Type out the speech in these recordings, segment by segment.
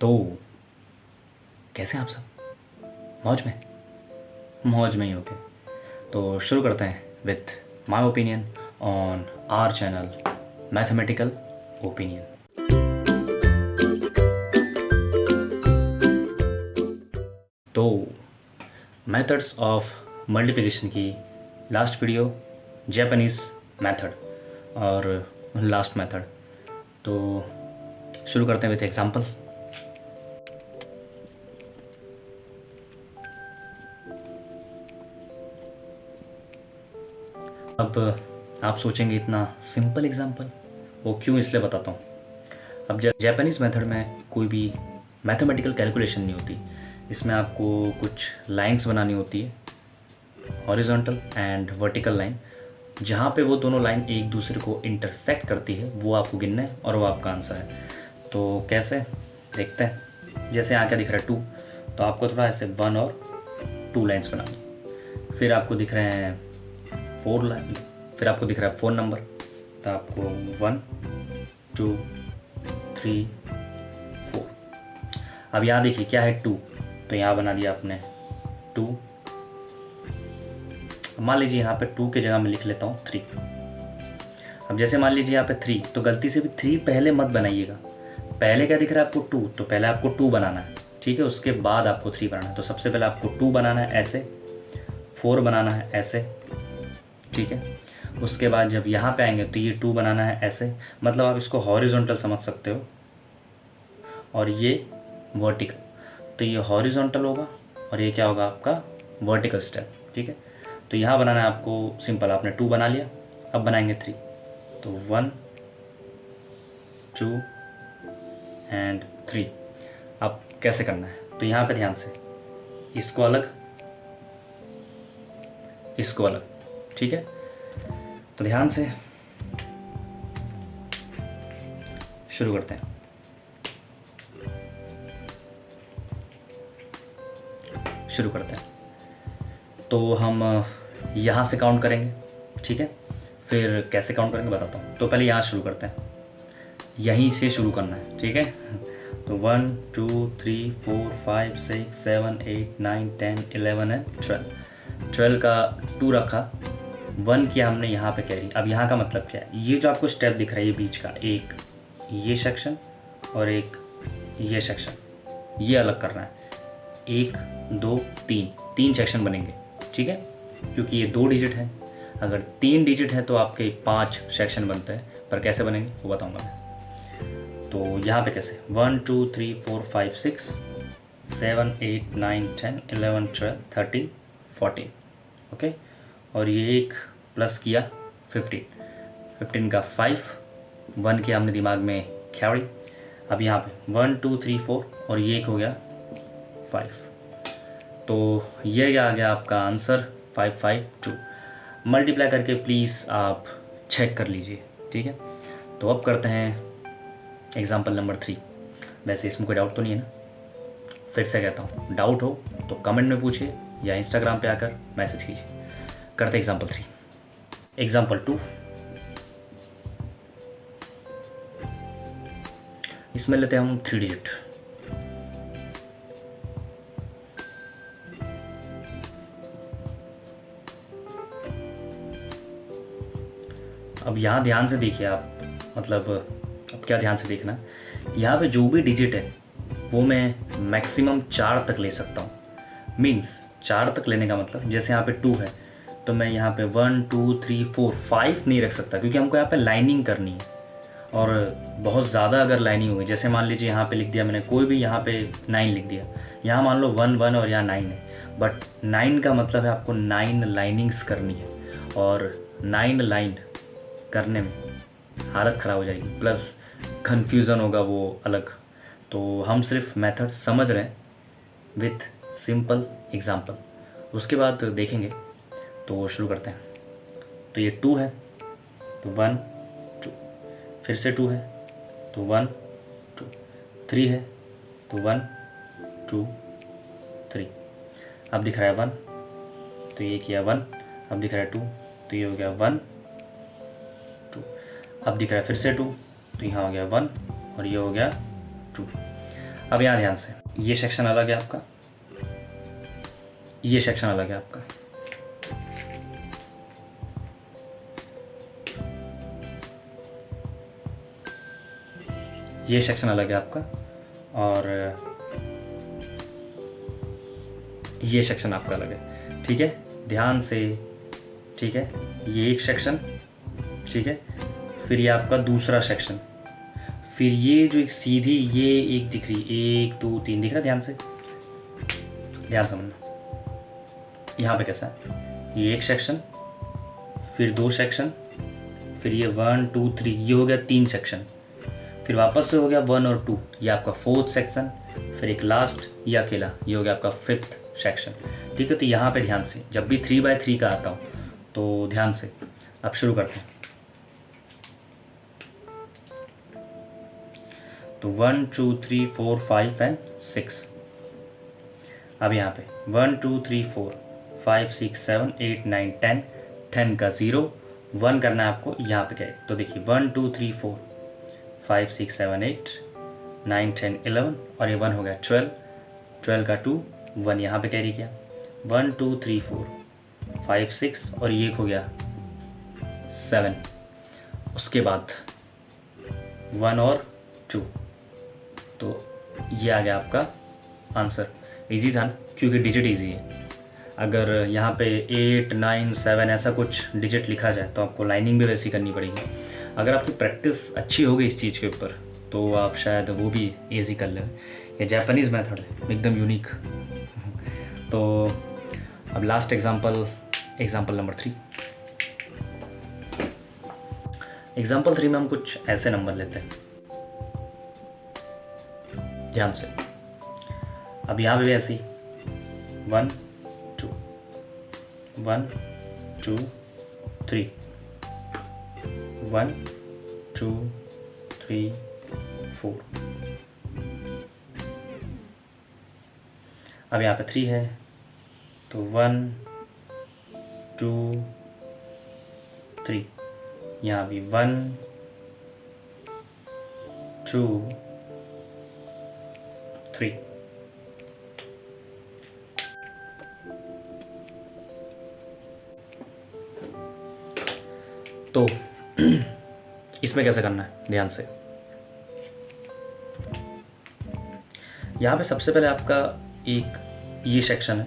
तो कैसे हैं आप सब? मौज में ही होके। तो शुरू करते हैं with my opinion on our channel mathematical opinion. तो मेथड्स ऑफ मल्टीप्लिकेशन की लास्ट वीडियो जापानीज़ मेथड और लास्ट मेथड। तो शुरू करते हैं विथ एग्जांपल। अब आप सोचेंगे इतना सिंपल एग्जांपल, वो क्यों, इसलिए बताता हूँ। अब जापानीज़ मेथड में कोई भी मैथमेटिकल कैलकुलेशन नहीं होती। इसमें आपको कुछ लाइंस बनानी होती है, हॉरिजॉन्टल एंड वर्टिकल लाइन। जहाँ पे वो दोनों लाइन एक दूसरे को इंटरसेक्ट करती है वो आपको गिनना है और वो आपका आंसर है। तो कैसे देखते हैं। जैसे यहाँ क्या दिख रहा है 2, तो आपको थोड़ा ऐसे 1 और 2 लाइन्स बनानी। फिर आपको दिख रहे हैं 4 लाइन, फिर आपको दिख रहा है 4 नंबर, तो आपको 1 2 3 4। अब यहाँ देखिए क्या है 2, तो यहाँ बना दिया आपने 2। मान लीजिए यहाँ पे 2 की जगह मैं लिख लेता हूँ 3। अब जैसे मान लीजिए यहाँ पे 3, तो गलती से भी 3 पहले मत बनाइएगा। पहले क्या दिख रहा है आपको 2, तो पहले आपको 2 बनाना है, ठीक है। उसके बाद आपको 3 बनाना है। तो सबसे पहले आपको 2 बनाना है ऐसे, 4 बनाना है ऐसे, ठीक है। उसके बाद जब यहाँ पे आएंगे तो ये 2 बनाना है ऐसे, मतलब आप इसको हॉरिजॉन्टल समझ सकते हो, और ये वर्टिकल। तो ये हॉरिजॉन्टल होगा और ये क्या होगा आपका वर्टिकल स्टेप, ठीक है। तो यहाँ बनाना है आपको सिंपल, आपने 2 बना लिया। अब बनाएंगे 3, तो 1 2 एंड 3। अब कैसे करना है, तो यहाँ पे ध्यान से इसको अलग, इसको अलग, ठीक है। तो ध्यान से शुरू करते हैं। तो हम यहाँ से काउंट करेंगे, ठीक है। फिर कैसे काउंट करेंगे बताता हूँ। तो पहले यहाँ शुरू करते हैं, यहीं से शुरू करना है, ठीक है। तो 1 2 3 4 5 6 7 8 9 10 11 एंड 12 का 2 रखा, 1 किया हमने यहाँ पे कैरी। अब यहाँ का मतलब क्या है, ये जो आपको स्टेप दिख रहा है ये बीच का, एक ये सेक्शन और एक ये सेक्शन, ये अलग करना है। 1 2 3 सेक्शन बनेंगे, ठीक है, क्योंकि ये 2 डिजिट है। अगर 3 डिजिट है तो आपके 5 सेक्शन बनते हैं, पर कैसे बनेंगे वो बताऊंगा मैं। तो यहाँ पे कैसे 1 2 3 4 5 6 7 8 9 10 11 12 13 14, ओके। और ये एक प्लस किया 15 का 5, 1 किया हमने दिमाग में कैरी। अब यहाँ पे 1 2 3 4 और ये एक हो गया 5। तो ये क्या आ गया आपका आंसर 552। मल्टीप्लाई करके प्लीज़ आप चेक कर लीजिए, ठीक है। तो अब करते हैं एग्जाम्पल नंबर 3। वैसे इसमें कोई डाउट तो नहीं है ना? फिर से कहता हूँ, डाउट हो तो कमेंट में पूछिए या इंस्टाग्राम पे आकर मैसेज कीजिए। करते एग्जाम्पल 3। एग्जाम्पल 2, इसमें लेते हैं हम 3 डिजिट। अब यहाँ ध्यान से देखिए आप, मतलब अब क्या ध्यान से देखना, यहाँ पे जो भी डिजिट है वो मैं मैक्सिमम 4 तक ले सकता हूँ। मीन्स 4 तक लेने का मतलब, जैसे यहाँ पे 2 है तो मैं यहाँ पे 1 2 3 4 5 नहीं रख सकता, क्योंकि हमको यहाँ पे लाइनिंग करनी है। और बहुत ज़्यादा अगर लाइनिंग होगी, जैसे मान लीजिए यहाँ पे लिख दिया मैंने कोई भी, यहाँ पे 9 लिख दिया, यहाँ मान लो 1 1 और यहाँ 9 है, बट 9 का मतलब है आपको 9 लाइनिंग्स करनी है, और 9 लाइन करने में हालत ख़राब हो जाएगी, प्लस कन्फ्यूज़न होगा वो अलग। तो हम सिर्फ मेथड समझ रहे हैं विथ सिंपल एग्जांपल, उसके बाद देखेंगे। तो शुरू करते हैं। तो ये 2 है तो 1 2, फिर से 2 है तो 1 2, 3 है तो 1 2 3। अब दिख रहा है 1, तो ये किया 1। अब दिख रहा है 2, तो ये हो गया 1 2। अब दिख रहा है फिर से 2, तो यहाँ हो गया 1 और ये हो गया 2। अब यहाँ ध्यान से, ये सेक्शन अलग है आपका, ये सेक्शन अलग है आपका, ये सेक्शन अलग है आपका, और ये सेक्शन आपका अलग है। ठीक है, ध्यान से। ठीक है, ये एक सेक्शन, ठीक है, फिर ये आपका दूसरा सेक्शन, फिर ये जो एक सीधी ये एक दिख रही, 1 2 3 दिख रहा है, ध्यान से, ध्यान समझना। यहाँ पे कैसा है, ये एक सेक्शन, फिर 2 सेक्शन, फिर ये 1 2 3, ये हो गया 3 सेक्शन, फिर वापस से हो गया 1 और 2, ये आपका 4th सेक्शन, फिर एक लास्ट ये अकेला, ये हो गया आपका 5th सेक्शन। ठीक है, तो यहाँ पे ध्यान से, जब भी 3x3 का आता हूँ तो ध्यान से अब शुरू करते हैं। तो 1 2 3 4 5 एंड 6। अब यहाँ पे 1 2 3 4 5 6 7 8 9 10, 10 का 0, 1 करना है आपको यहाँ पे क्या है, तो देखिए 1 2 3 4 5 6 7 8 9 10 11, और ये 1 हो गया 12, 12 का 2, 1 यहाँ पे कैरी किया, 1 2 3 4 5 6, और ये हो गया 7, उसके बाद 1 और 2, तो ये आ गया आपका आंसर। इजी था ना, क्योंकि डिजिट इजी है। अगर यहाँ पे 8 9 7 ऐसा कुछ डिजिट लिखा जाए तो आपको लाइनिंग भी वैसी करनी पड़ेगी। अगर आपकी प्रैक्टिस अच्छी होगी इस चीज़ के ऊपर तो आप शायद वो भी इजी कर लें। ये जापानीज़ मेथड है, एकदम यूनिक। तो अब लास्ट एग्जाम्पल नंबर 3। एग्जाम्पल 3 में हम कुछ ऐसे नंबर लेते हैं, ध्यान से। अब यहाँ पे भी ऐसी 1 2 1 2 3 1 2 3 4। अब यहाँ पे 3 है तो 1 2 3, यहाँ भी 1 2 3। तो इसमें कैसे करना है, ध्यान से। यहाँ पे सबसे पहले आपका एक ये सेक्शन है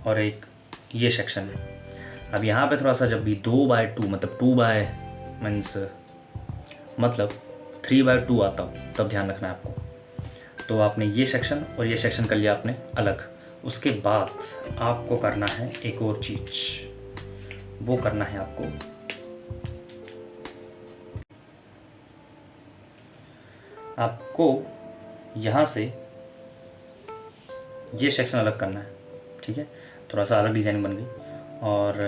और एक ये सेक्शन है। अब यहाँ पे थोड़ा सा जब भी 2/2 मतलब 2 मीन्स मतलब 3/2 आता हो तब ध्यान रखना है आपको। तो आपने ये सेक्शन और ये सेक्शन कर लिया आपने अलग। उसके बाद आपको करना है एक और चीज, वो करना है आपको यहाँ से ये सेक्शन अलग करना है। ठीक है, थोड़ा सा अलग डिज़ाइन बन गई और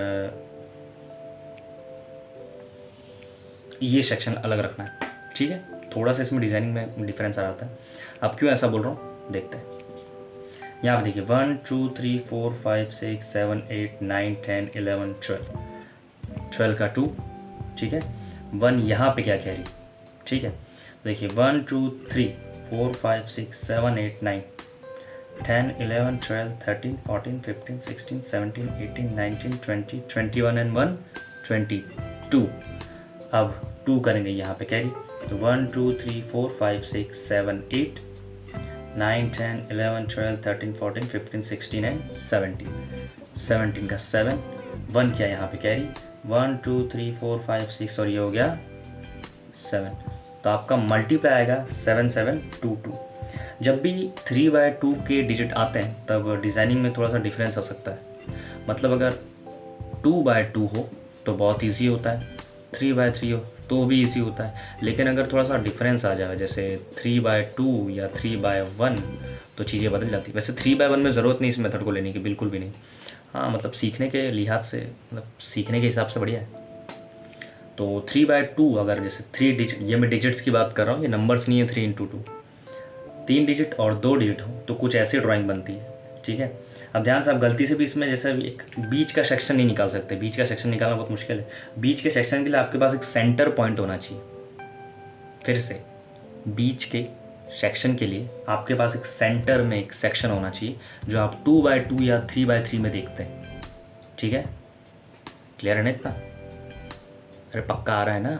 ये सेक्शन अलग रखना है। ठीक है, थोड़ा सा इसमें डिज़ाइनिंग में डिफरेंस आ जाता है। अब क्यों ऐसा बोल रहा हूँ देखते हैं। यहाँ पे देखिए 1 2 3 4 5 6 7 8 9 10 11 12, 12 का 2। ठीक है, 1 यहाँ पे क्या कह रही, ठीक है, देखिए 1 2 3 4 5 6 7 8 9 10 11 12 13 14 15 16 17 18 19 20 21 एंड 1 22। अब 2 करेंगे यहाँ पे कैरी, तो 1 2 3 4 5 6 7 8 9 10 11 12 13 14 15 16 एंड 17, 17 का 7, 1 किया यहाँ पे कैरी, 1 2 3 4 5 6 और ये हो गया 7। तो आपका मल्टीप्लाई आएगा 7 7 2 2। जब भी 3/2 के डिजिट आते हैं तब डिज़ाइनिंग में थोड़ा सा डिफरेंस आ सकता है। मतलब अगर 2/2 हो तो बहुत इजी होता है, 3/3 हो तो भी इजी होता है। लेकिन अगर थोड़ा सा डिफरेंस आ जाए जैसे 3/2 या 3/1 तो चीज़ें बदल जाती है। वैसे 3/1 में ज़रूरत नहीं इस मेथड को लेने की, बिल्कुल भी नहीं। हाँ, मतलब सीखने के लिहाज से, मतलब सीखने के हिसाब से बढ़िया है। तो 3/2 अगर जैसे 3 डिजिट, ये मैं डिजिट्स की बात कर रहा हूँ, ये नंबर्स नहीं है 3 × 2, 3 डिजिट और 2 डिजिट हो तो कुछ ऐसी ड्राइंग बनती है। ठीक है, अब ध्यान से आप गलती से भी इसमें जैसे एक बीच का सेक्शन नहीं निकाल सकते। बीच का सेक्शन निकालना बहुत मुश्किल है। बीच के सेक्शन के लिए आपके पास एक सेंटर पॉइंट होना चाहिए। फिर से बीच के सेक्शन के लिए आपके पास एक सेंटर में एक सेक्शन होना चाहिए जो आप 2x2 या 3x3 में देखते हैं। ठीक है, क्लियर है ना इतना? अरे पक्का आ रहा है ना?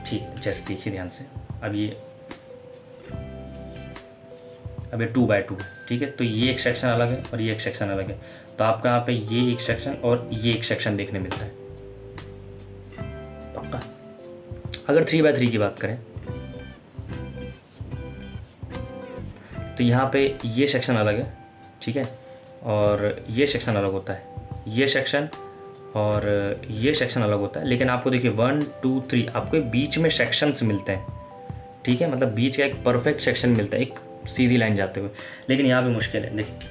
ठीक, जस्ट देखिए ध्यान से। अब ये 2x2 है। ठीक है, तो ये एक सेक्शन अलग है और ये एक सेक्शन अलग है, तो आपका यहाँ पे ये एक सेक्शन और ये एक सेक्शन देखने मिलता है। पक्का? अगर 3x3 की बात करें तो यहाँ पे ये सेक्शन अलग है। ठीक है, और ये सेक्शन अलग होता है, ये सेक्शन और ये सेक्शन अलग होता है। लेकिन आपको देखिए 1 2 3 आपको बीच में सेक्शंस मिलते हैं। ठीक है, मतलब बीच का एक परफेक्ट सेक्शन मिलता है, एक सीधी लाइन जाते हुए। लेकिन यहाँ पे मुश्किल है। देखिए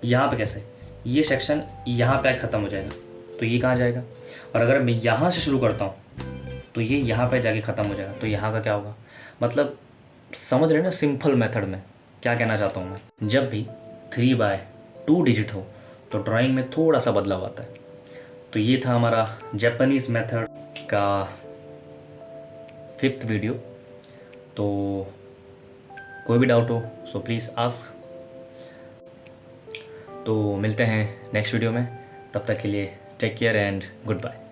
यहाँ पे कैसे, ये सेक्शन यहाँ पे ख़त्म हो जाएगा, तो ये कहाँ जाएगा? और अगर मैं यहाँ से शुरू करता हूँ तो ये यहाँ पे जाके ख़त्म हो जाएगा, तो यहाँ का क्या होगा? मतलब समझ रहे हैं ना सिंपल मेथड में क्या कहना चाहता हूँ मैं? जब भी 3x2 डिजिट हो तो ड्राइंग में थोड़ा सा बदलाव आता है। तो ये था हमारा जापानीज़ मेथड का 5th वीडियो। तो कोई भी डाउट हो सो प्लीज़ आस्क। तो मिलते हैं नेक्स्ट वीडियो में, तब तक के लिए take care and good bye.